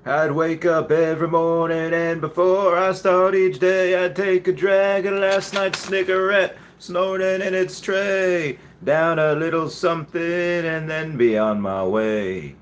I'd wake up every morning and before I start each day, I'd take a drag of last night's Snickerette, snorting in its tray, down a little something and then be on my way.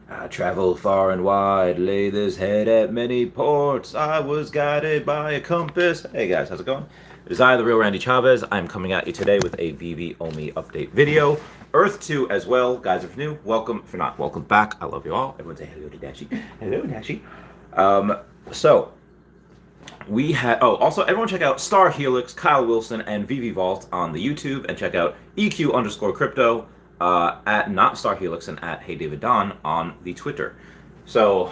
I travel far and wide, lay this head at many ports. I was guided by a compass. Hey guys, how's it going? It is I, the real Randy Chavez. I'm coming at you today with a Veve Omi update video. Earth 2 as well. Guys, if you're new, welcome. If you're not, welcome back. I love you all. Everyone say hello to Dashi. Hello, Dashi. So, we had, also everyone check out Star Helix, Kyle Willson, and Veve Vault on the YouTube, and check out EQ_crypto at not Star Helix and at Hey David Don on the Twitter. So,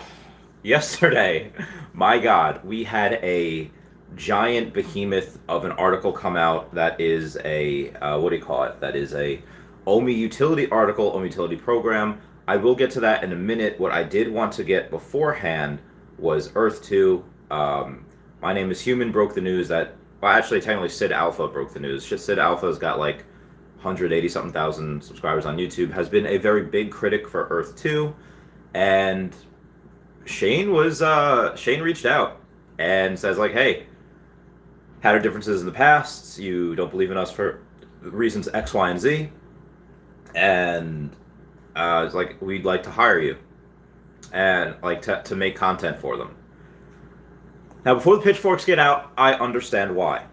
yesterday, my God, we had a giant behemoth of an article come out that is a, what do you call it? That is a Omi utility article, Omi utility program. I will get to that in a minute. What I did want to get beforehand was Earth 2. My Name is Human broke the news that, well, actually, technically, Sid Alpha broke the news. Sid Alpha's got like 180 something thousand subscribers on YouTube, has been a very big critic for Earth 2. And Shane reached out and says, like, hey, had our differences in the past. You don't believe in us for reasons X, Y, and Z. And it's like, we'd like to hire you and like to make content for them. Now, before the pitchforks get out, I understand why.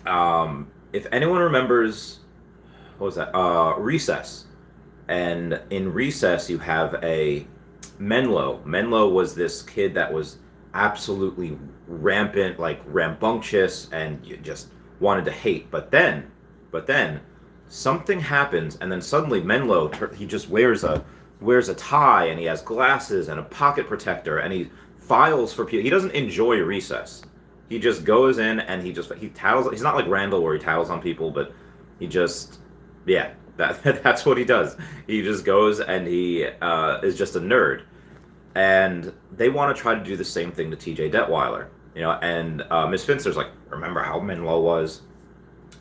If anyone remembers, what was that? Recess. And in Recess, you have a Menlo. Menlo was this kid that was absolutely rampant, like rambunctious, and you just wanted to hate. But then, something happens, and then suddenly Menlo, he just wears a tie, and he has glasses and a pocket protector, and he files for people. He doesn't enjoy Recess. He just goes in and he tattles. He's not like Randall where he tattles on people, but he just, yeah, that's what he does. He just goes and he is just a nerd. And they want to try to do the same thing to TJ Detweiler, and Miss Finster's like, remember how Menlo was?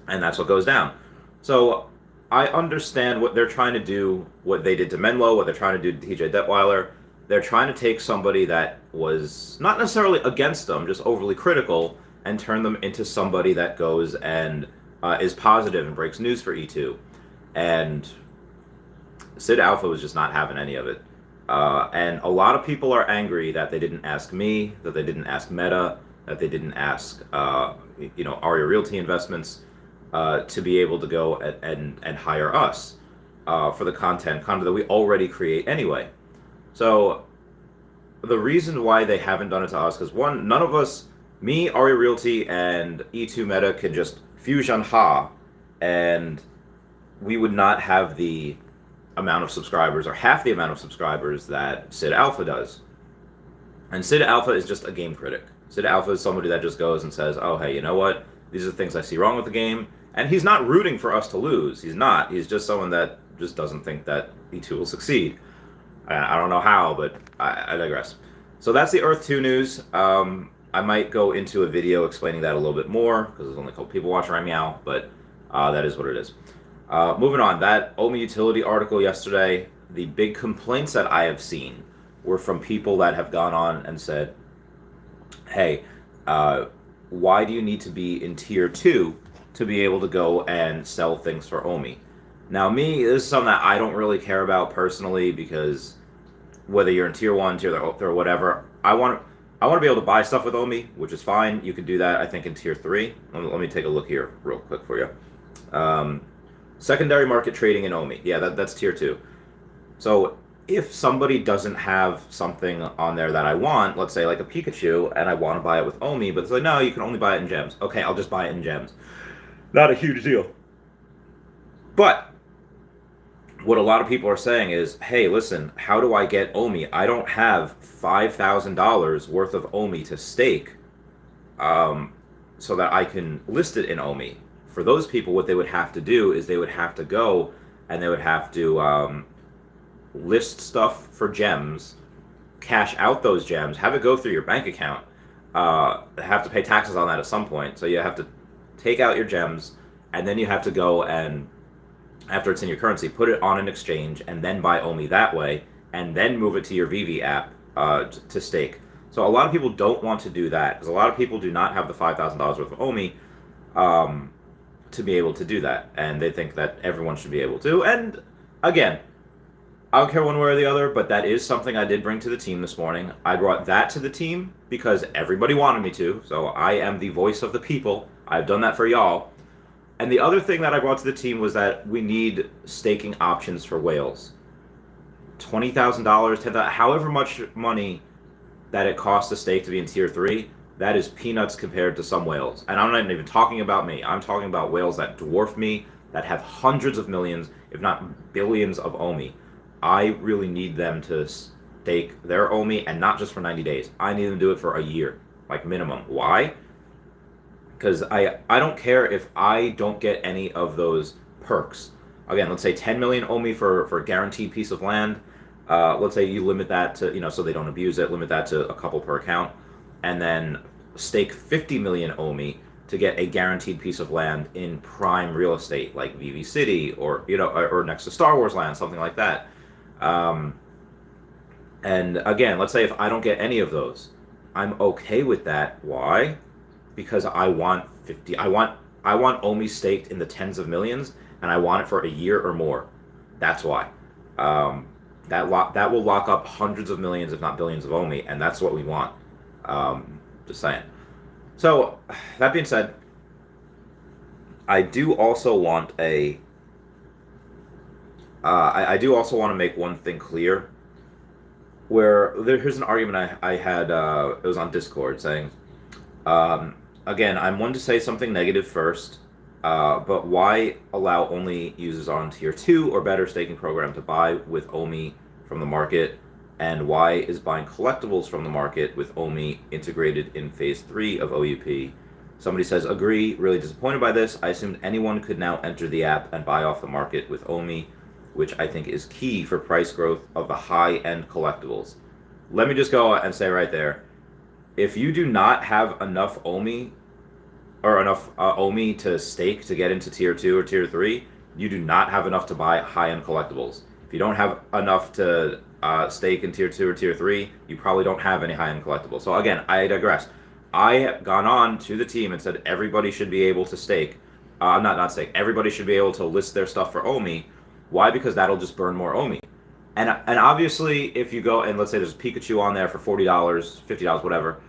And that's what goes down. So I understand what they're trying to do, what they did to Menlo, what they're trying to do to TJ Detweiler. They're trying to take somebody that was not necessarily against them, just overly critical, and turn them into somebody that goes and is positive and breaks news for E2. And Sid Alpha was just not having any of it. And a lot of people are angry that they didn't ask me, that they didn't ask Meta, that they didn't ask, Arya Realty Investments to be able to go and hire us for the content that we already create anyway. So the reason why they haven't done it to us, because one, none of us, me, Arya Realty, and E2 Meta can just fusion ha, and we would not have the amount of subscribers or half the amount of subscribers that Sid Alpha does. And Sid Alpha is just a game critic. Sid Alpha is somebody that just goes and says, oh, hey, you know what? These are the things I see wrong with the game. And he's not rooting for us to lose. He's not. He's just someone that just doesn't think that E2 will succeed. I don't know how, but I digress. So that's the Earth 2 news. I might go into a video explaining that a little bit more, because there's only a couple people watching right now, but that is what it is. Moving on, that Omi utility article yesterday, the big complaints that I have seen were from people that have gone on and said, hey, why do you need to be in tier 2 to be able to go and sell things for Omi? Now, me, this is something that I don't really care about personally, because whether you're in tier 1, tier 3, or whatever, I want to be able to buy stuff with Omi, which is fine. You can do that, I think, in tier 3. Let me take a look here real quick for you. Secondary market trading in Omi. Yeah, that's tier 2. So if somebody doesn't have something on there that I want, let's say like a Pikachu, and I want to buy it with Omi, but it's like, no, you can only buy it in gems. Okay, I'll just buy it in gems. Not a huge deal. But what a lot of people are saying is, hey, listen, how do I get Omi? I don't have $5,000 worth of Omi to stake so that I can list it in Omi. For those people, what they would have to do is they would have to go and they would have to list stuff for gems, cash out those gems, have it go through your bank account, have to pay taxes on that at some point. So you have to take out your gems, and then you have to go and, after it's in your currency, put it on an exchange and then buy Omi that way, and then move it to your Veve app to stake. So a lot of people don't want to do that because a lot of people do not have the $5,000 worth of OMI to be able to do that, and they think that everyone should be able to. And again, I don't care one way or the other, but that is something I did bring to the team this morning. I brought that to the team because everybody wanted me to, so I am the voice of the people. I've done that for y'all. And the other thing that I brought to the team was that we need staking options for whales. $20,000, $10,000, however much money that it costs to stake to be in tier 3, that is peanuts compared to some whales. And I'm not even talking about me. I'm talking about whales that dwarf me, that have hundreds of millions, if not billions of OMI. I really need them to stake their OMI, and not just for 90 days. I need them to do it for a year, like minimum. Why? Because I don't care if I don't get any of those perks. Again, let's say 10 million OMI for a guaranteed piece of land. Let's say you limit that to, so they don't abuse it, limit that to a couple per account, and then stake 50 million OMI to get a guaranteed piece of land in prime real estate, like Veve City or next to Star Wars land, something like that. And again, let's say if I don't get any of those, I'm okay with that. Why? Because I want OMI staked in the tens of millions, and I want it for a year or more. That's why. That will lock up hundreds of millions, if not billions of OMI, and that's what we want. Just saying. So, that being said, I do also want I do also want to make one thing clear. Here's an argument I had. It was on Discord saying, again, I'm one to say something negative first, but why allow only users on tier 2 or better staking program to buy with OMI from the market? And why is buying collectibles from the market with OMI integrated in phase 3 of OUP? Somebody says, agree, really disappointed by this. I assumed anyone could now enter the app and buy off the market with OMI, which I think is key for price growth of the high-end collectibles. Let me just go and say right there, if you do not have enough OMI, or enough OMI to stake to get into tier 2 or tier 3, you do not have enough to buy high-end collectibles. If you don't have enough to stake in tier 2 or tier 3, you probably don't have any high-end collectibles. So again, I digress. I have gone on to the team and said everybody should be able to stake. Not stake. Everybody should be able to list their stuff for OMI. Why? Because that'll just burn more OMI. And obviously, if you go and let's say there's a Pikachu on there for $40, $50, whatever,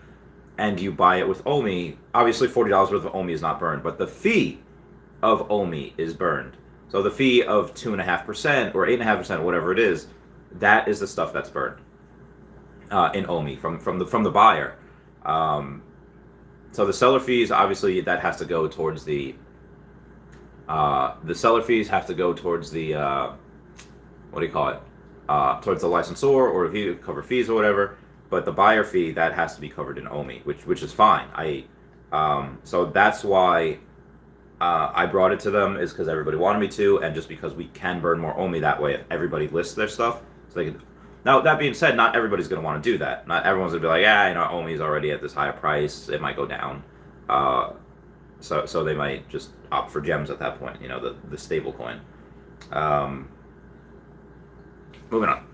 and you buy it with OMI, obviously $40 worth of OMI is not burned, but the fee of OMI is burned. So the fee of 2.5% or 8.5%, whatever it is, that is the stuff that's burned in OMI from the buyer. So the seller fees, obviously, that has to go towards the seller fees have to go towards the what do you call it? Towards the licensor, or if you cover fees or whatever. But the buyer fee, that has to be covered in OMI, which is fine. So that's why I brought it to them, is because everybody wanted me to, and just because we can burn more OMI that way if everybody lists their stuff. So they can. Now that being said, not everybody's going to want to do that. Not everyone's going to be like, OMI is already at this higher price. It might go down. So they might just opt for gems at that point. The stable coin. Moving on.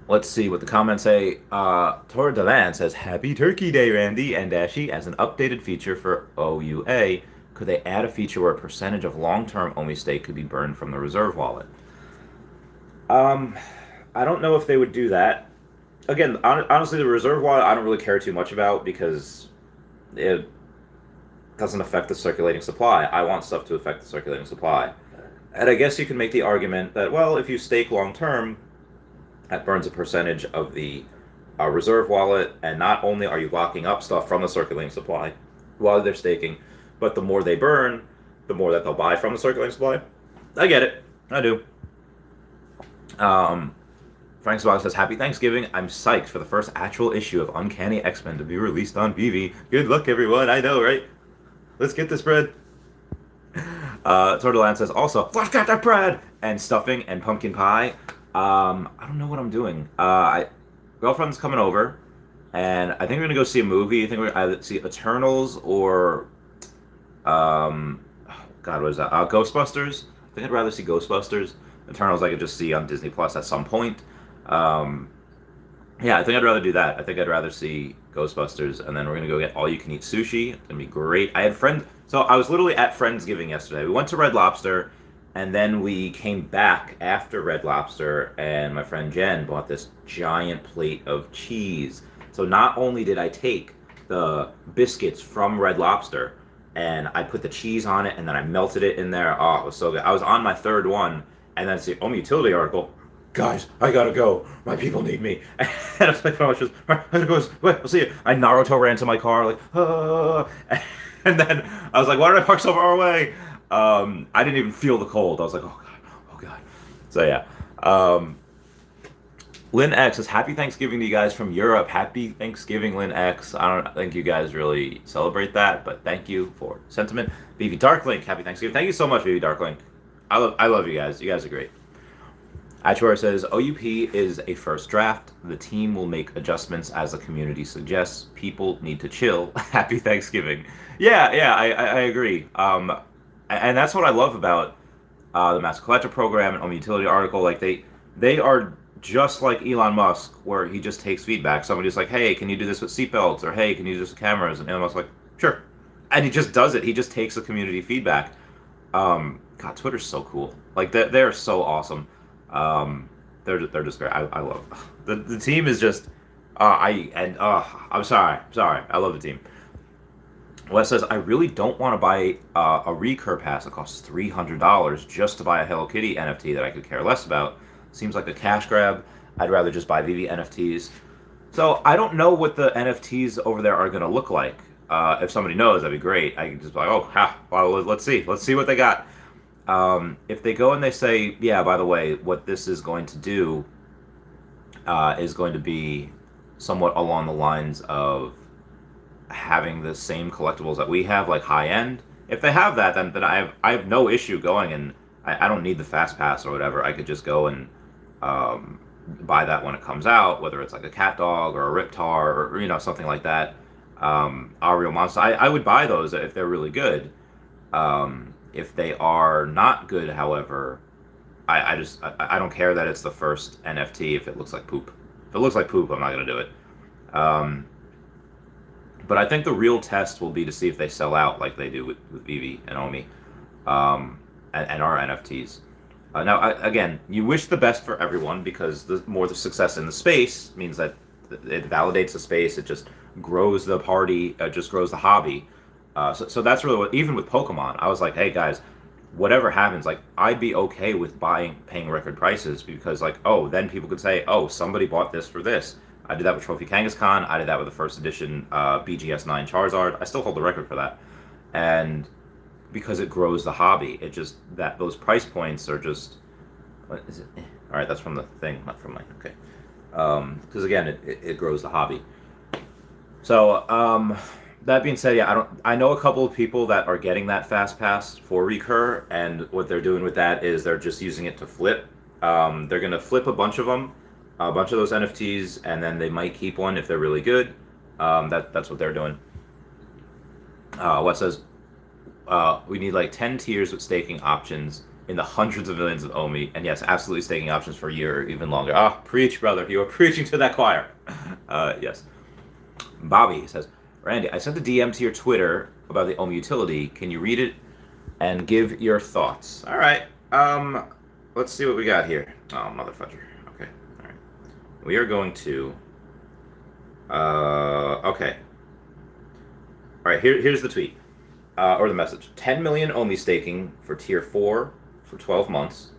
Let's see what the comments say. Tor Delan says, Happy Turkey Day, Randy and Dashi. As an updated feature for OUA, could they add a feature where a percentage of long-term OMI stake could be burned from the reserve wallet? I don't know if they would do that. Again, honestly, the reserve wallet I don't really care too much about because it doesn't affect the circulating supply. I want stuff to affect the circulating supply. And I guess you can make the argument that, well, if you stake long-term, that burns a percentage of the reserve wallet, and not only are you locking up stuff from the circulating supply while they're staking, but the more they burn, the more that they'll buy from the circulating supply. I get it. I do. Frank Swag says, Happy Thanksgiving. I'm psyched for the first actual issue of Uncanny X-Men to be released on Veve. Good luck, everyone. I know, right? Let's get this bread. Tortolan says, also, let's get that bread! And stuffing and pumpkin pie. I don't know what I'm doing. Girlfriend's coming over, and I think we're going to go see a movie. I think we're going to either see Eternals or, God, what is that? Ghostbusters? I think I'd rather see Ghostbusters. Eternals I could just see on Disney Plus at some point. Um, yeah, I think I'd rather do that. I think I'd rather see Ghostbusters, and then we're gonna go get all-you-can-eat sushi. It's gonna be great. I had friends, so I was literally at Friendsgiving yesterday. We went to Red Lobster, and then we came back after Red Lobster, and my friend Jen bought this giant plate of cheese. So not only did I take the biscuits from Red Lobster, and I put the cheese on it, and then I melted it in there. Oh, it was so good. I was on my third one, and then it's the Home Utility article. Guys, I gotta go. My people need me. And I was like, just, I gotta go. Wait, I'll see you. I Naruto ran to my car, like, ah. And then I was like, why did I park so far away? I didn't even feel the cold. I was like, oh god, oh god. So yeah. Lynn X says, happy Thanksgiving to you guys from Europe. Happy Thanksgiving, Lynn X. I don't think you guys really celebrate that, but thank you for sentiment. Veve Darklink, happy Thanksgiving. Thank you so much, Veve Darklink. I love you guys. You guys are great. Achor says, OUP is a first draft. The team will make adjustments as the community suggests. People need to chill. Happy Thanksgiving. Yeah, I agree. And that's what I love about the Master Collector program and Home Utility article. Like, they are just like Elon Musk, where he just takes feedback. Somebody's like, hey, can you do this with seatbelts? Or, hey, can you do this with cameras? And Elon Musk's like, sure. And he just does it. He just takes the community feedback. God, Twitter's so cool. Like, they're so awesome. They're just great. I love the team is just I'm sorry. I love the team. Wes says, I really don't want to buy a recur pass that costs $300 just to buy a Hello Kitty NFT that I could care less about. Seems like a cash grab. I'd rather just buy Veve NFTs. So I don't know what the NFTs over there are going to look like. If somebody knows, that'd be great. I can just be like, well, let's see what they got. If they go and they say, yeah, by the way, what this is going to do is going to be somewhat along the lines of having the same collectibles that we have, like high end. If they have that, then I have no issue going, and I don't need the fast pass or whatever. I could just go and buy that when it comes out, whether it's like a cat dog or a Riptar or something like that. Arya monster. I would buy those if they're really good. If they are not good, however, I don't care that it's the first NFT if it looks like poop. If it looks like poop, I'm not gonna do it. But I think the real test will be to see if they sell out like they do with Veve and Omi, and our NFTs. Now, again, you wish the best for everyone, because the more the success in the space means that it validates the space. It just grows the party. It just grows the hobby. So that's really what, even with Pokemon, I was like, hey guys, whatever happens, like, I'd be okay with paying record prices, because like, oh, then people could say, oh, somebody bought this for this. I did that with Trophy Kangaskhan. I did that with the first edition BGS 9 Charizard. I still hold the record for that. And because it grows the hobby, it just, that those price points are just, what is it? All right, that's from the thing, not from mine. Okay. Because again, it grows the hobby. So, that being said, yeah, I know a couple of people that are getting that fast pass for recur, and what they're doing with that is they're just using it to flip. They're gonna flip a bunch of them, a bunch of those NFTs, and then they might keep one if they're really good. That's what they're doing. What says, we need like 10 tiers with staking options in the hundreds of millions of Omi, and yes, absolutely staking options for a year or even longer. Preach, brother, you are preaching to that choir. Yes. Bobby says, Randy, I sent a DM to your Twitter about the Omi utility. Can you read it and give your thoughts? All right. Let's see what we got here. Oh, motherfucker. Okay. All right. We are going to. Okay. All right. Here's the tweet or the message. 10 million Omi staking for Tier 4 for 12 months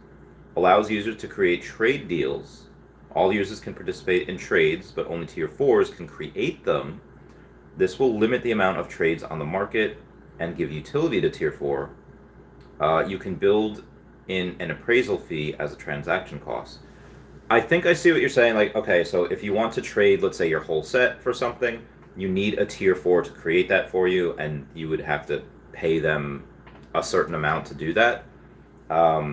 allows users to create trade deals. All users can participate in trades, but only Tier 4s can create them. This will limit the amount of trades on the market and give utility to Tier 4. You can build in an appraisal fee as a transaction cost. I think I see what you're saying. Like, okay, so if you want to trade, let's say, your whole set for something, you need a Tier 4 to create that for you, and you would have to pay them a certain amount to do that. I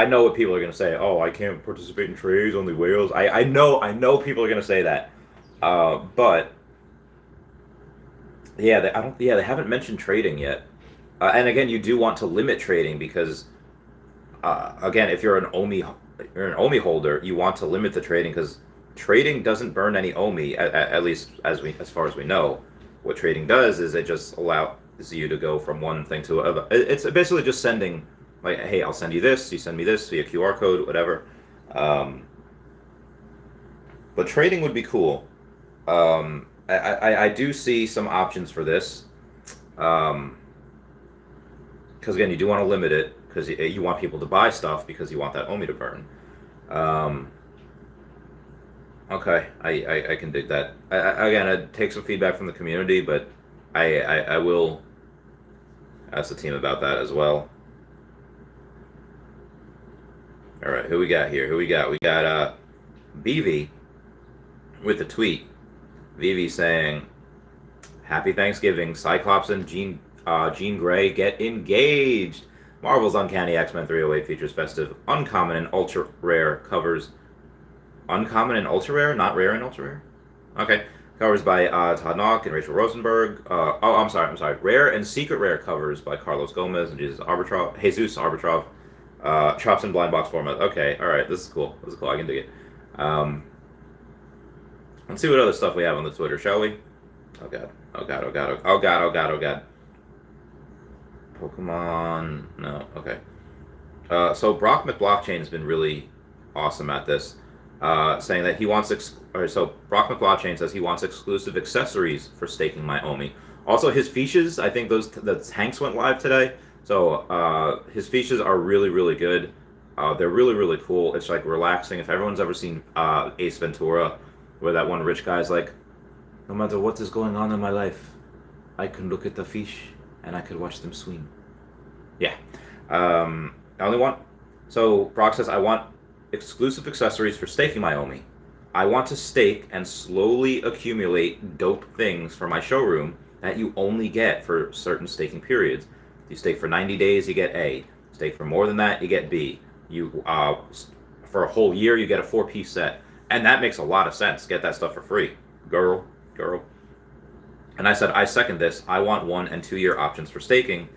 know what people are going to say. Oh, I can't participate in trades, only whales. I know people are going to say that. But yeah, they haven't mentioned trading yet. And again, you do want to limit trading, because again, if you're an OMI holder, you want to limit the trading because trading doesn't burn any OMI, at least as far as we know. What trading does is it just allows you to go from one thing to another. It's basically just sending, like, hey, I'll send you this, you send me this via QR code, whatever. But trading would be cool. I do see some options for this. Because again, you do want to limit it because you want people to buy stuff because you want that OMI to burn. Okay, I can dig that. Again, I'd take some feedback from the community, but I will ask the team about that as well. All right, who we got here? Who we got? We got Veve with a tweet. Veve saying, "Happy Thanksgiving, Cyclops and Jean Grey get engaged. Marvel's Uncanny X-Men 308 features festive, uncommon and ultra rare covers. Uncommon and ultra rare, not rare and ultra rare. Okay, covers by Todd Knock and Rachel Rosenberg. I'm sorry. Rare and secret rare covers by Carlos Gomez and Jesus Arbitrov. Chops in blind box format. Okay, all right, this is cool. I can dig it. Let's see what other stuff we have on the Twitter, shall we? Oh god. Pokemon. No. Okay. So Brock McBlockchain has been really awesome at this, saying that he wants. So Brock McBlockchain says he wants exclusive accessories for staking my OMI. Also, his fiches. I think the tanks went live today. So his fiches are really, really good. They're really, really cool. It's like relaxing. If everyone's ever seen Ace Ventura, where that one rich guy's like, no matter what is going on in my life, I can look at the fish and I could watch them swim. Yeah. I only want. So Brock says, I want exclusive accessories for staking my OMI. I want to stake and slowly accumulate dope things for my showroom that you only get for certain staking periods. You stake for 90 days, you get A. Stake for more than that, you get B. You for a whole year, you get a 4-piece set. And that makes a lot of sense. Get that stuff for free. Girl. And I said, I second this. I want 1 and 2 year options for staking.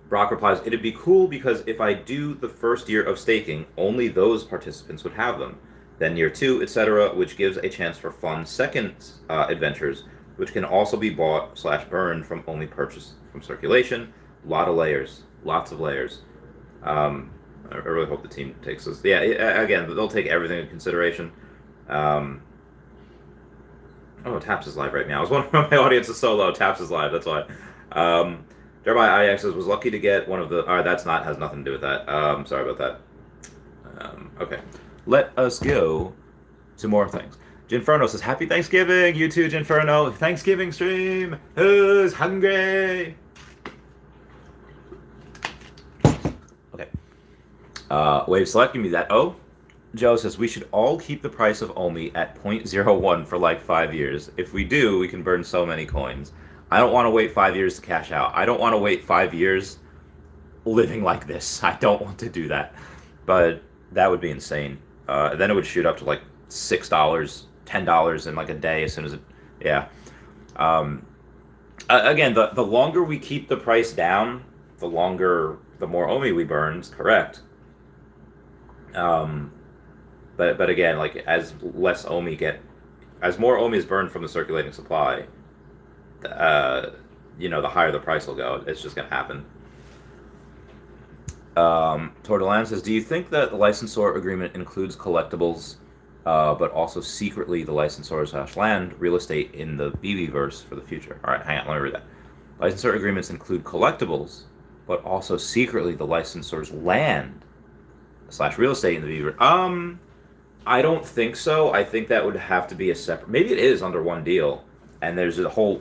Brock replies, it'd be cool because if I do the first year of staking, only those participants would have them. Then year 2, etc., which gives a chance for fun second adventures, which can also be bought/burned from only purchase from circulation. A lot of layers. Lots of layers. I really hope the team takes this. Yeah, again, they'll take everything into consideration. Taps is live right now. I was wondering why my audience is so low. Taps is live, that's why. Jeremiah IX was lucky to get one of the... Alright, has nothing to do with that. Sorry about that. Okay. Let us go to more things. Ginferno says, Happy Thanksgiving, you too, Ginferno. Thanksgiving stream. Who's hungry? Okay. Wave select, give me that O. Joe says, we should all keep the price of OMI at 0.01 for like 5 years. If we do, we can burn so many coins. I don't want to wait 5 years to cash out. I don't want to wait 5 years living like this. I don't want to do that. But that would be insane. Then it would shoot up to like $6, $10 in like a day as soon as it... Yeah. Again, the longer we keep the price down, the more OMI we burn, correct. But again, like as more OMI is burned from the circulating supply, the higher the price will go. It's just gonna happen. Tordalan says, do you think that the licensor agreement includes collectibles, but also secretly the licensor/land real estate in the Veveverse for the future? All right, hang on, let me read that. Licensor agreements include collectibles, but also secretly the licensor's land/real estate in the Veveverse. I don't think so. I think that would have to be a separate... Maybe it is under one deal, and there's a whole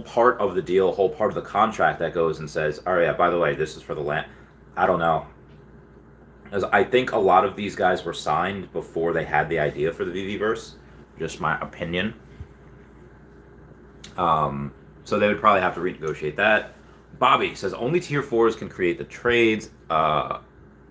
part of the deal, whole part of the contract that goes and says, oh yeah, by the way, this is for the land. I don't know. Because I think a lot of these guys were signed before they had the idea for the Veveverse. Just my opinion. So they would probably have to renegotiate that. Bobby says, only tier 4s can create the trades,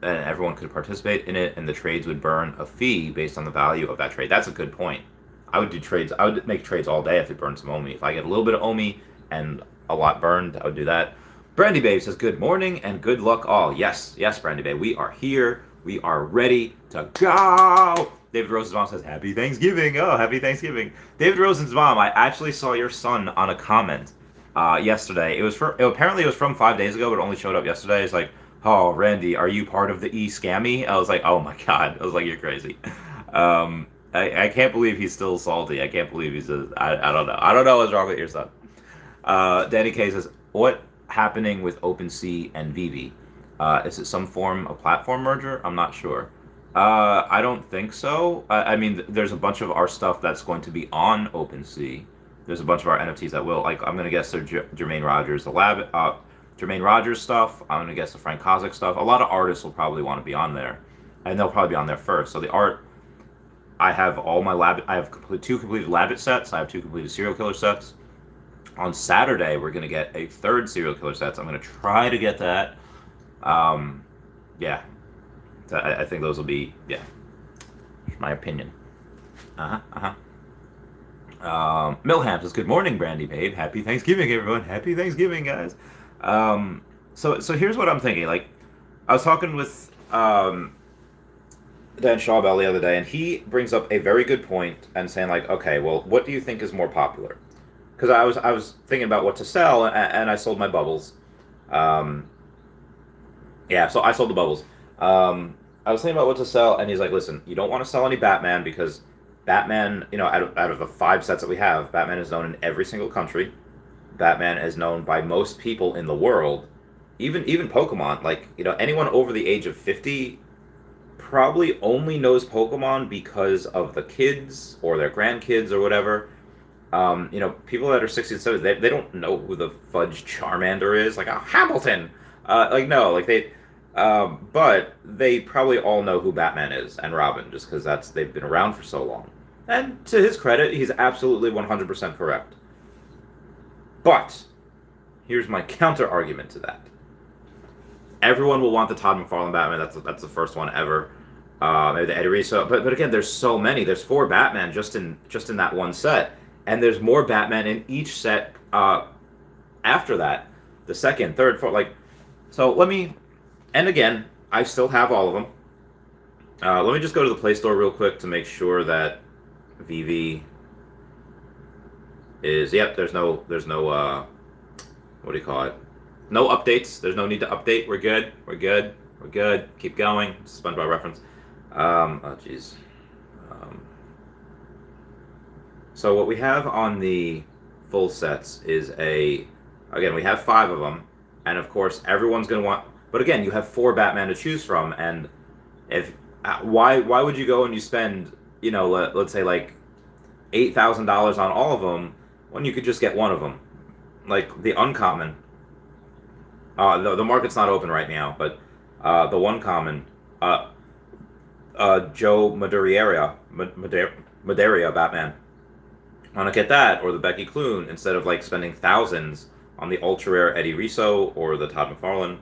and everyone could participate in it, and the trades would burn a fee based on the value of that trade. That's a good point. I would do trades. I would make trades all day if it burned some OMI. If I get a little bit of OMI and a lot burned, I would do that. Brandy Babe says, good morning and good luck all. Yes, yes, Brandy Babe. We are here. We are ready to go. David Rosen's mom says, happy Thanksgiving. Oh, happy Thanksgiving. David Rosen's mom, I actually saw your son on a comment yesterday. Apparently it was from 5 days ago, but it only showed up yesterday. It's like, oh, Randy, are you part of the E-Scammy? I was like, oh my God. I was like, you're crazy. I can't believe he's still salty. I can't believe I don't know. I don't know what's wrong with your son. Danny K says, what happening with OpenSea and Veve? Is it some form of platform merger? I'm not sure. I don't think so. I mean, there's a bunch of our stuff that's going to be on OpenSea. There's a bunch of our NFTs that will. Like, I'm going to guess the Jermaine Rogers, Jermaine Rogers stuff. I'm going to guess the Frank Kozik stuff. A lot of artists will probably want to be on there. And they'll probably be on there first. So the art, I have all my I have two completed Labbit sets. I have 2 completed serial killer sets. On Saturday, we're going to get a 3rd serial killer set. So I'm going to try to get that. Yeah. So I think those will be, yeah. My opinion. Milham says, good morning, Brandy Babe. Happy Thanksgiving, everyone. Happy Thanksgiving, guys. So here's what I'm thinking. Like, I was talking with Dan Shawbell the other day, and he brings up a very good point and saying, like, okay, well, what do you think is more popular? Because I was thinking about what to sell, and I sold my bubbles. Yeah, so I sold the bubbles. I was thinking about what to sell, and he's like, listen, you don't want to sell any Batman because Batman, you know, out of the 5 sets that we have, Batman is known in every single country. Batman is known by most people in the world. Even Pokemon, like, you know, anyone over the age of 50 probably only knows Pokemon because of the kids or their grandkids or whatever. You know, people that are 60 and 70, they don't know who the fudge Charmander is. Like, oh, Hamilton! Like, no, like, but they probably all know who Batman is and Robin, just because they've been around for so long. And to his credit, he's absolutely 100% correct. But here's my counter argument to that. Everyone will want the Todd McFarlane Batman. That's the first one ever. Maybe the Eddie Russo. But again, there's so many. There's 4 Batman just in that one set, and there's more Batman in each set after that. The second, third, fourth, like. So let me. And again, I still have all of them. Let me just go to the Play Store real quick to make sure that Veve is. Yep. There's no. What do you call it? No updates. There's no need to update. We're good. We're good. We're good. Keep going. SpongeBob reference. Oh, jeez. So what we have on the full sets is again, we have 5 of them. And of course, everyone's going to want, but again, you have 4 Batman to choose from. And why would you go and you spend, you know, let's say like $8,000 on all of them when you could just get one of them? Like the uncommon. The market's not open right now, but the one common, Joe Madureira Batman. Want to get that, or the Becky Clune, instead of like spending thousands on the ultra rare Eddie Russo or the Todd McFarlane.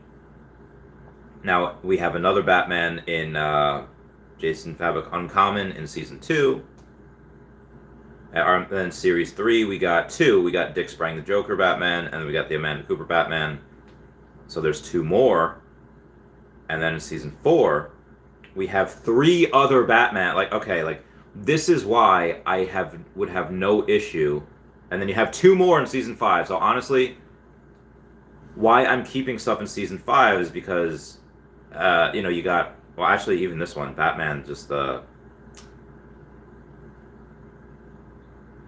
Now we have another Batman in Jason Fabok Uncommon in Season 2. And then Series 3 we got 2. We got Dick Sprang the Joker Batman, and then we got the Amanda Cooper Batman. So there's 2 more. And then in Season 4, we have 3 other Batman. Like, okay, like, this is why I would have no issue. And then you have 2 more in Season 5. So honestly, why I'm keeping stuff in Season 5 is because, you know, you got, well, actually, even this one, Batman, just the...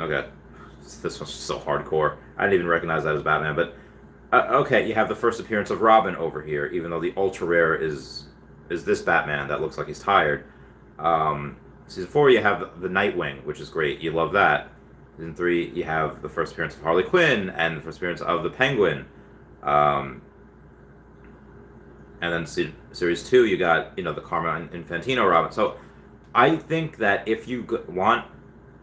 Okay. This one's so hardcore. I didn't even recognize that as Batman, but... okay, you have the first appearance of Robin over here, even though the ultra rare is this Batman that looks like he's tired. Season 4, you have the Nightwing, which is great. You love that. Season 3, you have the first appearance of Harley Quinn and the first appearance of the Penguin. And then Series 2, you got, you know, the Carmine Infantino Robin. So I think that if you want...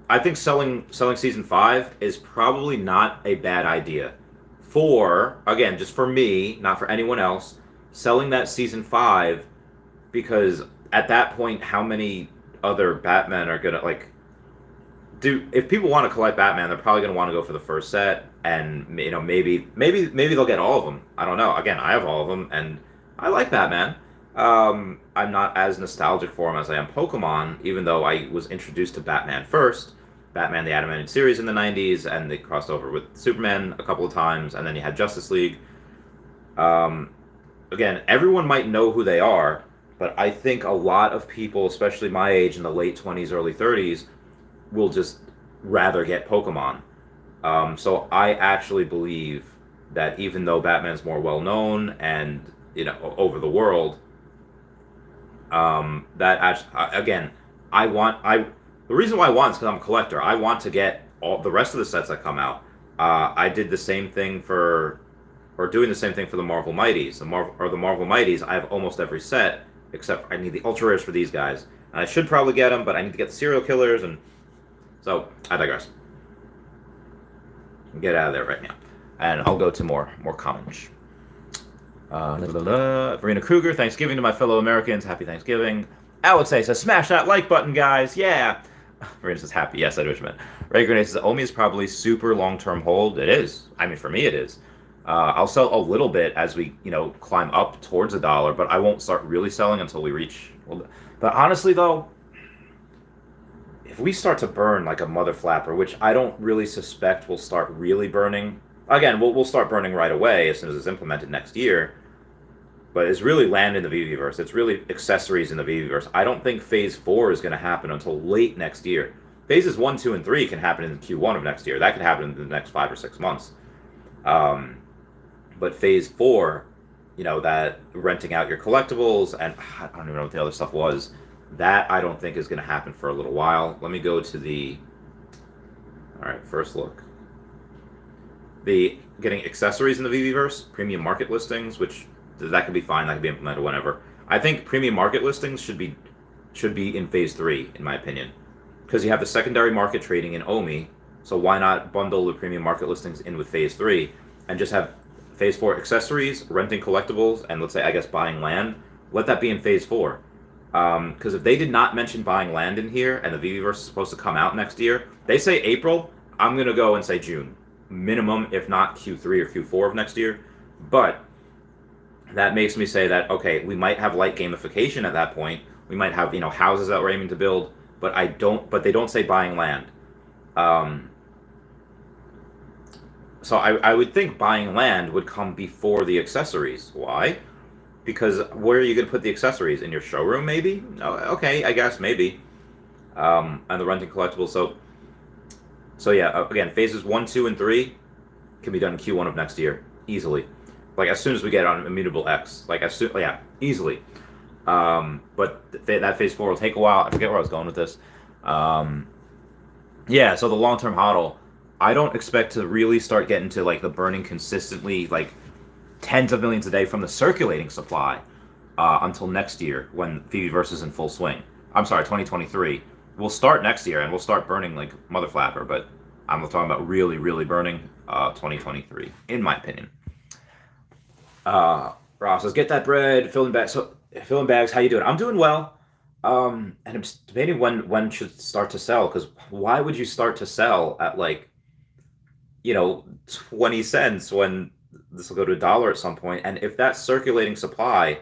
I think selling Season 5 is probably not a bad idea. Again, just for me, not for anyone else, selling that Season 5, because at that point, how many other Batmen are gonna, like, if people want to collect Batman, they're probably gonna want to go for the first set, and maybe they'll get all of them. I don't know. Again, I have all of them, and I like Batman. I'm not as nostalgic for him as I am Pokemon, even though I was introduced to Batman first. Batman the animated series in the 90s, and they crossed over with Superman a couple of times, and then you had Justice League. Um, Again, everyone might know who they are, but I think a lot of people, especially my age in the late 20s, early 30s, will just rather get Pokemon. So I actually believe that even though Batman's more well known and over the world, that actually, again, I the reason why I want is because I'm a collector. I want to get all the rest of the sets that come out. I did the same thing or doing the same thing for the Marvel Mighties. The Marvel Mighties, I have almost every set except I need the ultra rares for these guys. And I should probably get them, but I need to get the serial killers, and so I digress. Get out of there right now, and I'll go to more comments. Verena Kruger, Thanksgiving to my fellow Americans. Happy Thanksgiving. Alex A says, smash that like button, guys. Yeah. Verena says, happy. Yes, I know what you meant. Ray Grenade says, Omi is probably super long-term hold. It is. I mean, for me, it is. I'll sell a little bit as we, climb up towards $1, but I won't start really selling until we reach. But honestly, though, if we start to burn like a mother flapper, which I don't really suspect will start really burning. Again, we'll start burning right away as soon as it's implemented next year. But it's really land in the VVverse. It's really accessories in the VVverse. I don't think Phase 4 is going to happen until late next year. Phases 1, 2, and 3 can happen in Q1 of next year. That could happen in the next 5 or 6 months. But Phase 4, that renting out your collectibles, and I don't even know what the other stuff was, that I don't think is going to happen for a little while. Let me go to the... Alright, first look. The getting accessories in the VVverse, premium market listings, which... that could be fine. That could be implemented whenever. I think premium market listings should be in Phase 3, in my opinion, because you have the secondary market trading in Omi. So why not bundle the premium market listings in with Phase 3 and just have Phase 4 accessories, renting collectibles, and let's say, I guess, buying land. Let that be in Phase 4. Because if they did not mention buying land in here and the VVverse is supposed to come out next year, they say April, I'm going to go and say June. Minimum, if not Q3 or Q4 of next year. But that makes me say that, okay, we might have light gamification at that point. We might have, houses that we're aiming to build, but they don't say buying land. So I would think buying land would come before the accessories. Why? Because where are you going to put the accessories? In your showroom, maybe? Oh, okay, I guess, maybe. And the renting collectibles. So yeah, again, phases 1, 2, and 3 can be done in Q1 of next year. Easily. Like, as soon as we get on Immutable X. Yeah, easily. But that Phase 4 will take a while. I forget where I was going with this. Yeah, so the long-term hodl, I don't expect to really start getting to, the burning consistently, tens of millions a day from the circulating supply until next year when VVverse is in full swing. I'm sorry, 2023. We'll start next year, and we'll start burning like mother flapper, but I'm talking about really, really burning 2023, in my opinion. Ross says, get that bread, filling bags. So, filling bags, how you doing? I'm doing well. And I'm debating when should start to sell, because why would you start to sell at 20 cents when this will go to $1 at some point? And if that circulating supply,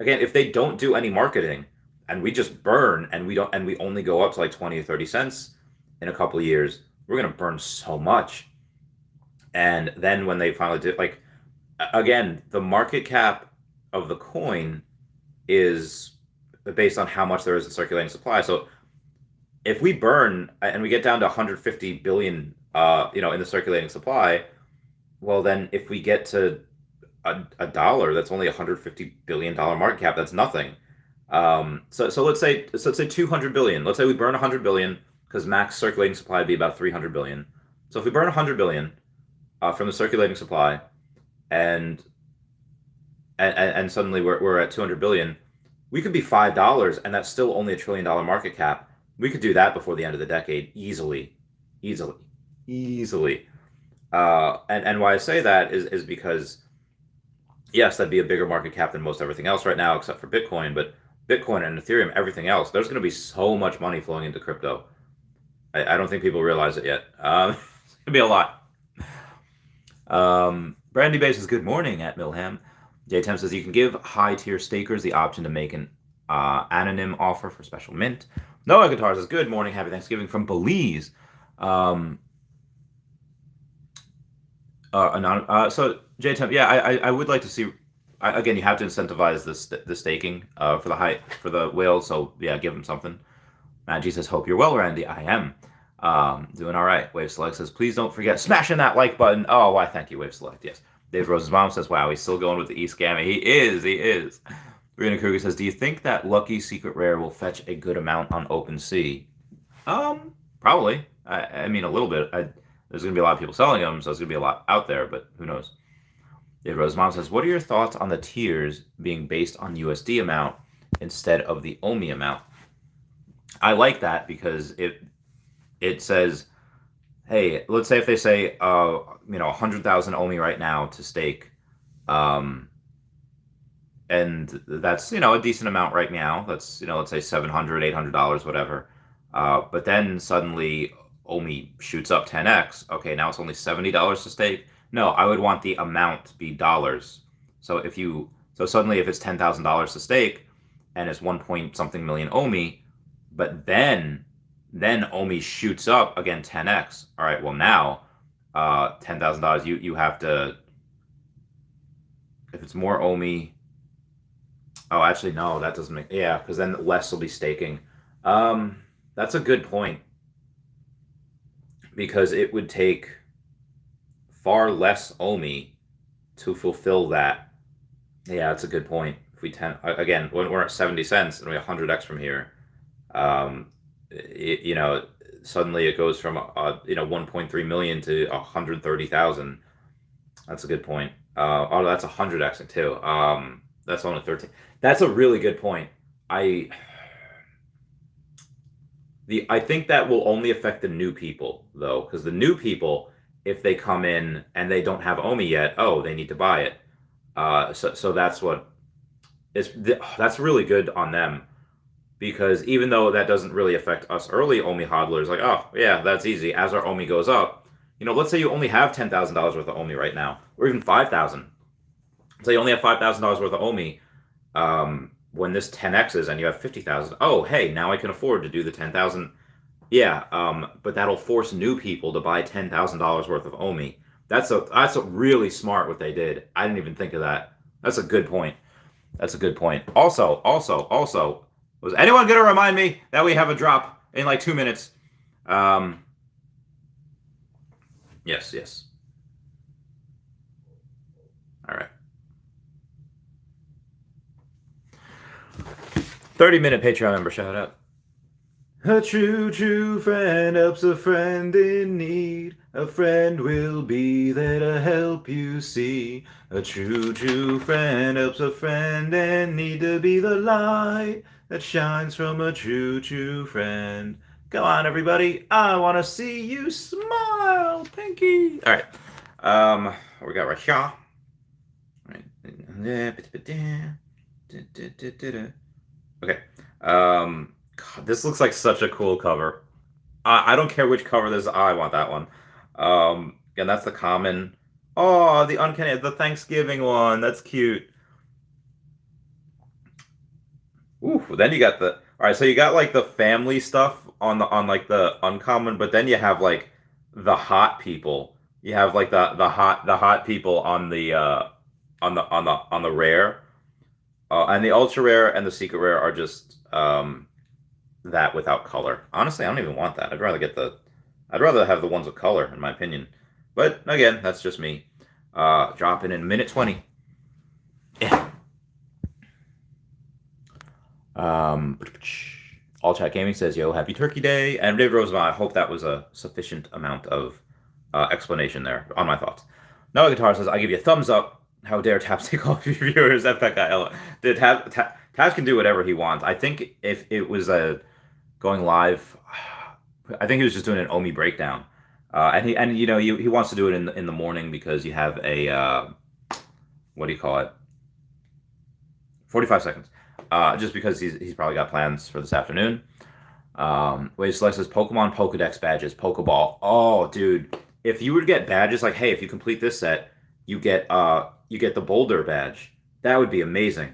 again, if they don't do any marketing and we just burn and we only go up to 20 or 30 cents in a couple of years, we're going to burn so much. And then when they finally do, again, the market cap of the coin is based on how much there is in circulating supply. So if we burn and we get down to 150 billion, in the circulating supply, well, then if we get to a dollar, that's only $150 billion market cap. That's nothing. So let's say 200 billion. Let's say we burn 100 billion because max circulating supply would be about 300 billion. So if we burn 100 billion from the circulating supply, and suddenly we're at 200 billion, we could be $5, and that's still only $1 trillion market cap. We could do that before the end of the decade easily. And why I say that is because, yes, that'd be a bigger market cap than most everything else right now, except for Bitcoin. But Bitcoin and Ethereum, everything else, there's going to be so much money flowing into crypto. I don't think people realize it yet. It's going to be a lot. Brandy Bay says, good morning at Milham. J-Temp says, you can give high-tier stakers the option to make an anonym offer for special mint. Noah Guitar says, good morning, happy Thanksgiving from Belize. So J-Temp, yeah, I would like to see. Again, you have to incentivize the staking for the whales. So yeah, give them something. Maggie says, hope you're well, Randy. I am. Doing all right. Wave Select says, please don't forget smashing that like button. Oh, why? Thank you, Wave Select. Yes. Dave Rose's mom says, wow, he's still going with the e-scam. He is. Rena Kruger says, do you think that Lucky Secret Rare will fetch a good amount on OpenSea? Probably. I mean, a little bit. There's going to be a lot of people selling them, so there's going to be a lot out there, but who knows? Dave Rose's mom says, what are your thoughts on the tiers being based on USD amount instead of the OMI amount? I like that because it says, hey, let's say if they say 100,000 OMI right now to stake, and that's a decent amount right now. That's let's say $700, $800, whatever. But then suddenly OMI shoots up 10x. Okay, now it's only $70 to stake. No, I would want the amount to be dollars. So suddenly if it's $10,000 to stake and it's 1 point something million OMI, but then OMI shoots up again 10x. All right, well now $10,000 you have to, if it's more OMI. Oh, actually no, that doesn't make, yeah, because then less will be staking. That's a good point because it would take far less OMI to fulfill that. Yeah, that's a good point. If we again, when we're at 70 cents and we 100x from here, suddenly it goes from 1.3 million to 130,000. That's a good point. That's 100x too. That's only 13. That's a really good point. I think that will only affect the new people though, because the new people, if they come in and they don't have OMI yet, they need to buy it. So that's that's really good on them, because even though that doesn't really affect us early OMI hodlers, like, oh yeah, that's easy. As our OMI goes up, let's say you only have $10,000 worth of OMI right now, or even 5,000. So you only have $5,000 worth of OMI. When this 10x's and you have 50,000, oh hey, now I can afford to do the 10,000. Yeah, but that'll force new people to buy $10,000 worth of OMI. That's a really smart what they did. I didn't even think of that. That's a good point. Also, was anyone going to remind me that we have a drop in like 2 minutes? Yes. All right. 30-minute Patreon member shout out. A true friend helps a friend in need. A friend will be there to help you see. A true friend helps a friend in need, to be the light that shines from a true friend. Go on, everybody. I want to see you smile, Pinky. All right. What we got right here? Okay. God, this looks like such a cool cover. I don't care which cover this is. I want that one. And that's the common. Oh, the uncanny, the Thanksgiving one. That's cute. Ooh, then you got all right, so you got like the family stuff on like the uncommon, but then you have like the hot people. You have like the hot people on the on the rare. And the ultra rare and the secret rare are just that without color. Honestly, I don't even want that. I'd rather have the ones with color, in my opinion. But again, that's just me. Dropping in minute 20. Yeah. All Chat Gaming says, yo, happy Turkey Day. And Dave Rosemont, I hope that was a sufficient amount of explanation there on my thoughts. Noah Guitar says, I give you a thumbs up. How dare Taps take off your viewers? Taps can do whatever he wants. I think if it was going live, I think he was just doing an OMI breakdown. And he wants to do it in the morning because you have a what do you call it? 45 seconds. Just because he's probably got plans for this afternoon. Wade Select says Pokemon Pokedex badges, Pokeball. Oh, dude, if you would get badges like, hey, if you complete this set, you get the boulder badge. That would be amazing.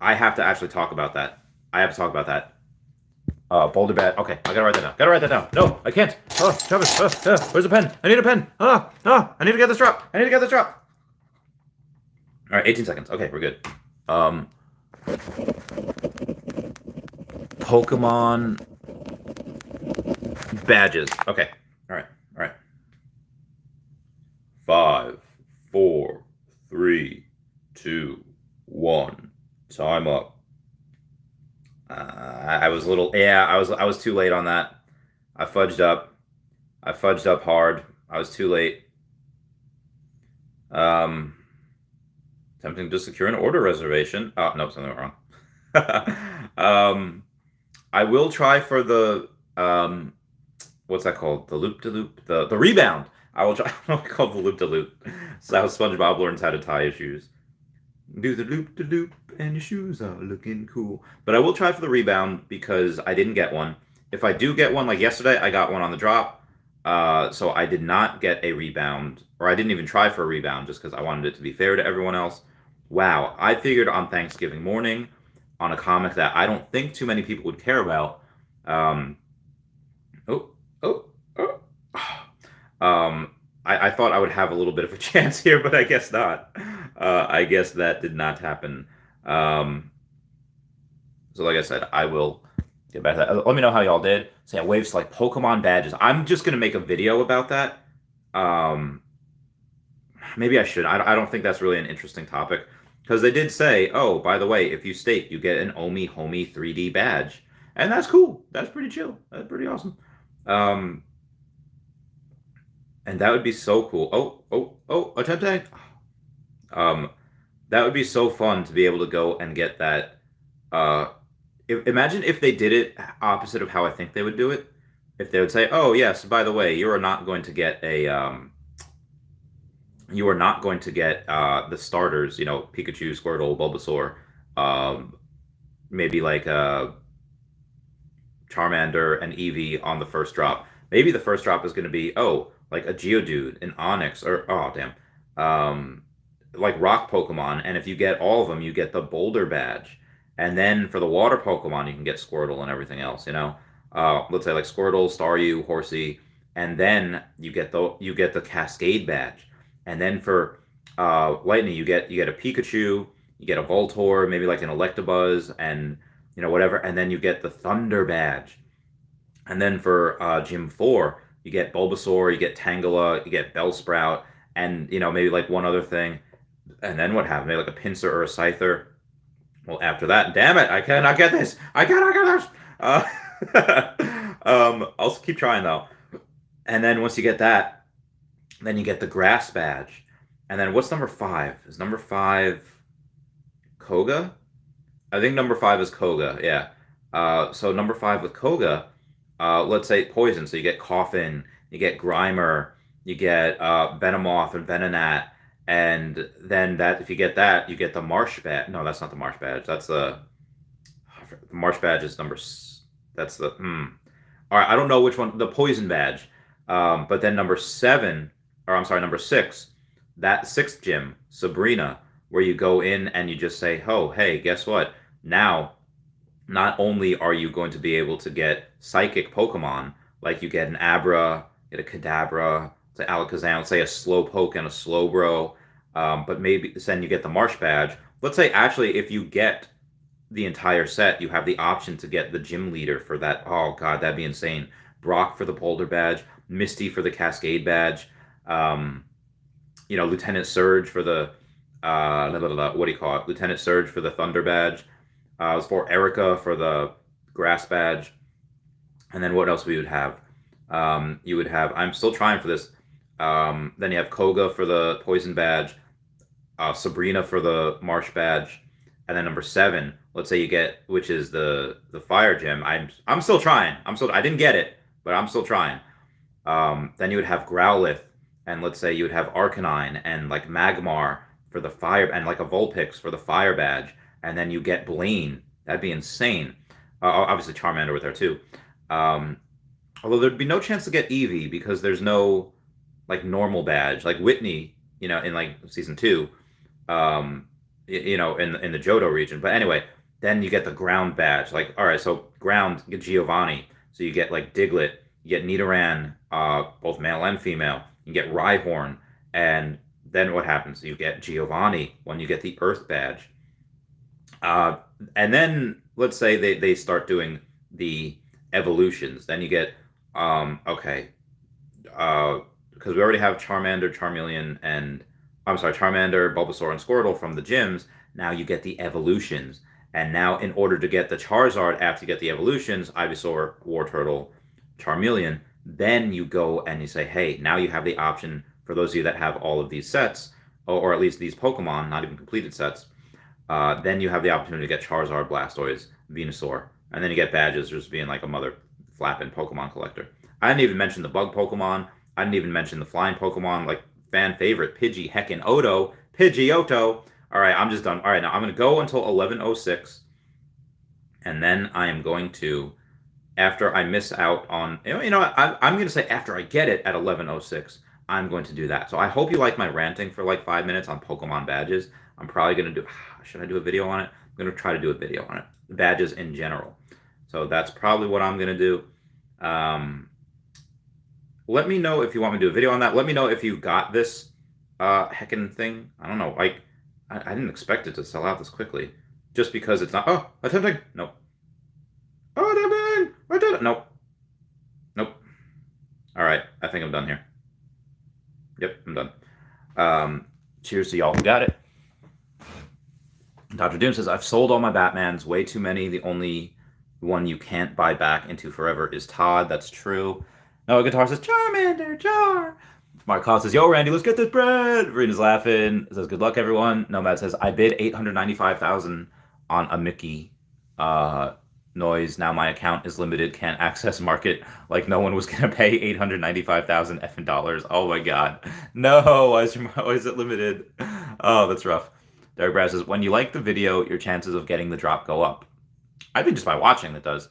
I have to actually talk about that. I have to talk about that. Boulder badge. Okay, I gotta write that down. Gotta write that down. No, I can't. Oh, Chavez. Where's the pen? I need a pen. I need to get this drop. I need to get this drop. All right, 18 seconds. Okay, we're good. Pokemon badges. Okay. All right. All right. 5, 4, 3, 2, 1. Time up. I was a little. Yeah, I was too late on that. I fudged up. I fudged up hard. I was too late. Um, Attempting to secure an order reservation. Oh no, something went wrong. I will try for the what's that called? The loop de loop, the rebound. I will try. I don't know what it's called, the loop de loop. So how SpongeBob learns how to tie his shoes. Do the loop de loop, and your shoes are looking cool. But I will try for the rebound because I didn't get one. If I do get one, like yesterday, I got one on the drop. So I did not get a rebound, or I didn't even try for a rebound just because I wanted it to be fair to everyone else. Wow, I figured on Thanksgiving morning on a comic that I don't think too many people would care about. Um, oh, oh, oh. I thought I would have a little bit of a chance here, but I guess not. I guess that did not happen. So like I said, I will get back to that. Let me know how y'all did. So yeah, waves like Pokemon badges. I'm just gonna make a video about that. Maybe I should. I don't think that's really an interesting topic because they did say, oh, by the way, if you stake, you get an Omi Homie 3D badge, and that's cool. That's pretty chill. That's pretty awesome. And that would be so cool. Attempt tag. That would be so fun to be able to go and get that. Imagine if they did it opposite of how I think they would do it. If they would say, "Oh yes, by the way, you are not going to get you are not going to get the starters. You know, Pikachu, Squirtle, Bulbasaur, maybe like Charmander and Eevee on the first drop. Maybe the first drop is going to be like a Geodude, an Onix, or like rock Pokemon. And if you get all of them, you get the Boulder badge. And then for the water Pokemon, you can get Squirtle and everything else. You know, let's say like Squirtle, Staryu, Horsey, and then you get the Cascade badge. And then for Lightning, you get a Pikachu, you get a Voltorb, maybe like an Electabuzz, and whatever. And then you get the Thunder badge. And then for Gym 4, you get Bulbasaur, you get Tangela, you get Bellsprout, and maybe like one other thing. And then what happened? Maybe like a Pinsir or a Scyther. Well, after that, damn it, I cannot get this. I cannot get this. I'll keep trying though. And then once you get that, then you get the Grass badge. And then what's number 5? Is number 5 Koga? I think number 5 is Koga. Yeah. So number 5 with Koga, let's say Poison. So you get Coffin, you get Grimer, you get Venomoth and Venonat. And then if you get that, you get the Marsh badge. No, that's not the Marsh badge. That's the Marsh badge is that's the All right, I don't know which one. The Poison badge. But then number 6, that 6th gym, Sabrina, where you go in and you just say, oh, hey, guess what? Now, not only are you going to be able to get psychic Pokemon, like you get an Abra, get a Kadabra, say Alakazam, say a Slowpoke and a Slowbro, but maybe then you get the Marsh badge. Let's say actually if you get the entire set, you have the option to get the gym leader for that. Oh god, that'd be insane. Brock for the Boulder badge, Misty for the Cascade badge, Lieutenant Surge for the what do you call it? Lieutenant Surge for the Thunder badge. For Erica for the Grass badge, and then what else we would have? You would have. I'm still trying for this. Then you have Koga for the Poison badge, Sabrina for the Marsh badge, and then number 7. Let's say you get, which is the Fire gym. I'm still trying. I didn't get it, but I'm still trying. Then you would have Growlithe, and let's say you would have Arcanine and like Magmar for the Fire, and like a Vulpix for the Fire badge, and then you get Blaine. That'd be insane. Obviously Charmander with there too. Although there'd be no chance to get Eevee because there's no like normal badge, like Whitney, in like season 2, um, in the Johto region. But anyway, then you get the ground badge. Like, all right, so ground, you get Giovanni. So you get like Diglett, you get Nidoran, both male and female. You get Rhyhorn, and then what happens? You get Giovanni when you get the Earth badge. Uh, and then let's say they start doing the evolutions. Then you get okay, because we already have Charmander, Charmeleon, and I'm sorry, Charmander, Bulbasaur, and Squirtle from the gyms. Now you get the evolutions, and now in order to get the Charizard after you get the evolutions, Ivysaur, Wartortle, Charmeleon, then you go and you say, hey, now you have the option for those of you that have all of these sets, or at least these Pokemon, not even completed sets. Then you have the opportunity to get Charizard, Blastoise, Venusaur, and then you get badges just being like a mother flapping Pokemon collector. I didn't even mention the bug Pokemon. I didn't even mention the flying Pokemon, like fan favorite Pidgey, heckin' Odo, Pidgeotto. All right, I'm just done. All right, now I'm going to go until 11:06, and then I am going to, after I miss out on, I'm going to say after I get it at 11:06, I'm going to do that. So I hope you like my ranting for like 5 minutes on Pokemon badges. I'm probably going to do, should I do a video on it? I'm going to try to do a video on it. Badges in general. So that's probably what I'm going to do. Let me know if you want me to do a video on that. Let me know if you got this heckin' thing. I don't know. Like, I didn't expect it to sell out this quickly. Just because it's not. Oh, attempting. Nope. Oh, attempting. I did it. Nope. Nope. All right. I think I'm done here. Yep, I'm done. Cheers to y'all who got it. Dr. Doom says, I've sold all my Batmans. Way too many. The only one you can't buy back into forever is Todd. That's true. Noah Guitar says, Charmander, Char. Mark Call says, yo, Randy, let's get this bread. Rena's laughing. Says, good luck, everyone. Nomad says, I bid $895,000 on a Mickey noise. Now my account is limited. Can't access market. Like no one was going to pay $895,000 effing dollars. Oh, my God. No, why is it limited? Oh, that's rough. Derek Brad says, when you like the video, your chances of getting the drop go up. I think just by watching that does.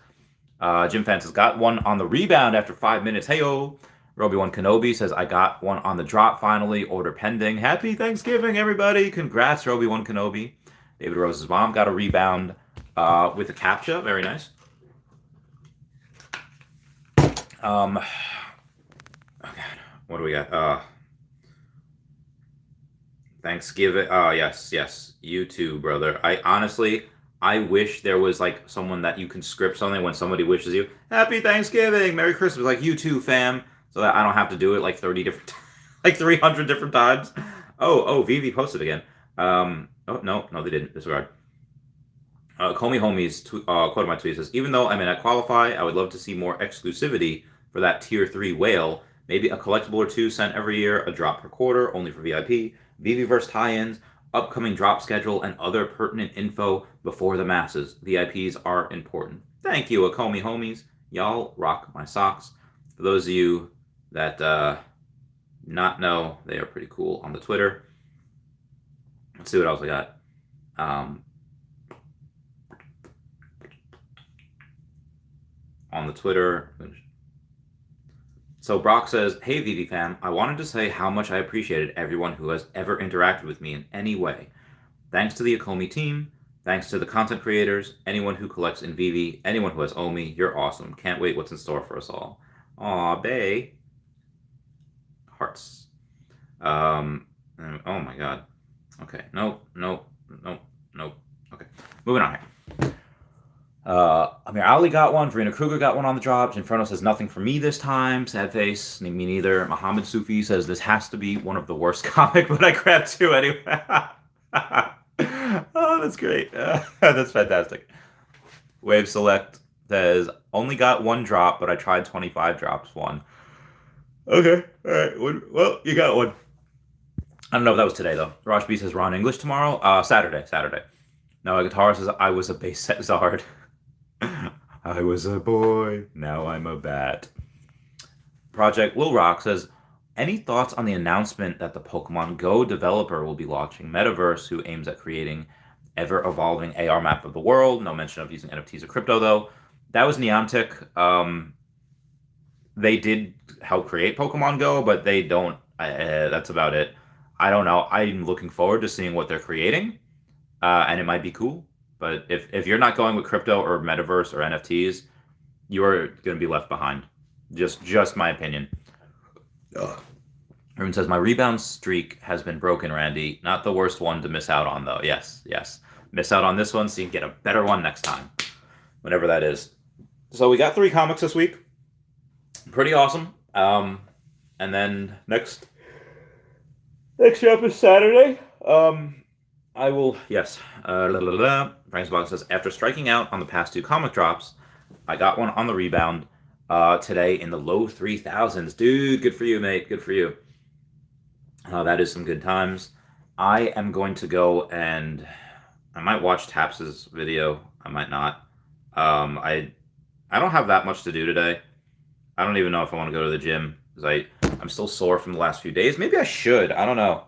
Jim Fans has got one on the rebound after 5 minutes. Hey-o. Roby1 Kenobi says, I got one on the drop finally. Order pending. Happy Thanksgiving, everybody. Congrats, Roby1 Kenobi. David Rose's mom got a rebound with a captcha. Very nice. Oh, God. What do we got? Thanksgiving. Yes. You too, brother. I wish there was like someone that you can script something when somebody wishes you Happy Thanksgiving, Merry Christmas, like you too, fam, so that I don't have to do it like 30 different, like 300 different times. Oh, Veve posted again. Oh no, they didn't. Disregard. Comey Homies quoted my tweet says, even though I may not qualify, I would love to see more exclusivity for that tier 3 whale. Maybe a collectible or two sent every year, a drop per quarter, only for VIP, Viviverse tie-ins, upcoming drop schedule, and other pertinent info before the masses. VIPs are important. Thank you, Akomi homies. Y'all rock my socks. For those of you that not know, they are pretty cool on the Twitter. Let's see what else I got. On the Twitter. So Brock says, hey Veve fam, I wanted to say how much I appreciated everyone who has ever interacted with me in any way. Thanks to the Akomi team, thanks to the content creators, anyone who collects in Veve, anyone who has Omi, you're awesome. Can't wait what's in store for us all. Aw, bae. Hearts. Oh my God. Okay, nope. Okay, moving on here. Amir Ali got one. Verena Kruger got one on the drop. Inferno says nothing for me this time. Sad face. Me neither. Muhammad Sufi says this has to be one of the worst comic, but I grabbed two anyway. Oh, that's great. That's fantastic. Wave Select says only got one drop, but I tried 25 drops. One. Okay. All right. Well, you got one. I don't know if that was today though. Rosh B says Ron English tomorrow. Saturday. Now Guitar says I was a base set Zard. I was a boy, now I'm a bat. Project Will Rock says, any thoughts on the announcement that the Pokemon Go developer will be launching Metaverse, who aims at creating ever-evolving AR map of the world? No mention of using NFTs or crypto, though. That was Niantic. They did help create Pokemon Go, but they don't That's about it. I don't know. I'm looking forward to seeing what they're creating, and it might be cool. But if you're not going with crypto or metaverse or NFTs, you're going to be left behind. Just my opinion. Ugh. Everyone says my rebound streak has been broken, Randy. Not the worst one to miss out on, though. Yes, yes. Miss out on this one so you can get a better one next time, whenever that is. So we got 3 comics this week. Pretty awesome. And then next up is Saturday. I will, yes. Frank's Box says, after striking out on the past 2 comic drops, I got one on the rebound today in the low 3,000s. Dude, good for you, mate. Good for you. That is some good times. I am going to go and I might watch Taps's video. I might not. I don't have that much to do today. I don't even know if I want to go to the gym because I'm still sore from the last few days. Maybe I should. I don't know.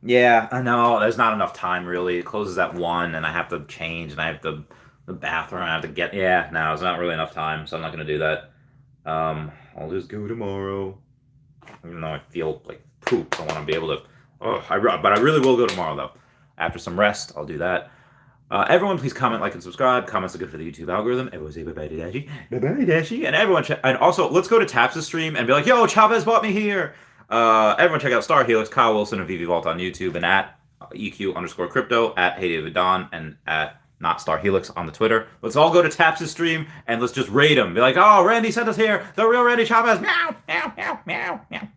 Yeah, I know. There's not enough time, really. It closes at 1, and I have to change, and I have the bathroom. I have to get... Yeah, no, it's not really enough time, so I'm not going to do that. I'll just go tomorrow. Even though I feel like poop. I want to be able to... but I really will go tomorrow, though. After some rest, I'll do that. Everyone, please comment, like, and subscribe. Comments are good for the YouTube algorithm. Everyone say bye-bye to Dashi. Bye-bye, Dashi. And everyone... and also, let's go to Taps' stream and be like, yo, Chavez bought me here. Everyone check out Star Helix, Kyle Willson, and Veve Vault on YouTube, and at EQ_crypto, at HeyDavidDon, and at Not Star Helix on the Twitter. Let's all go to Taps' stream and let's just raid him. Be like, oh, Randy sent us here. The real Randy Chavez. Meow, meow, meow, meow, meow.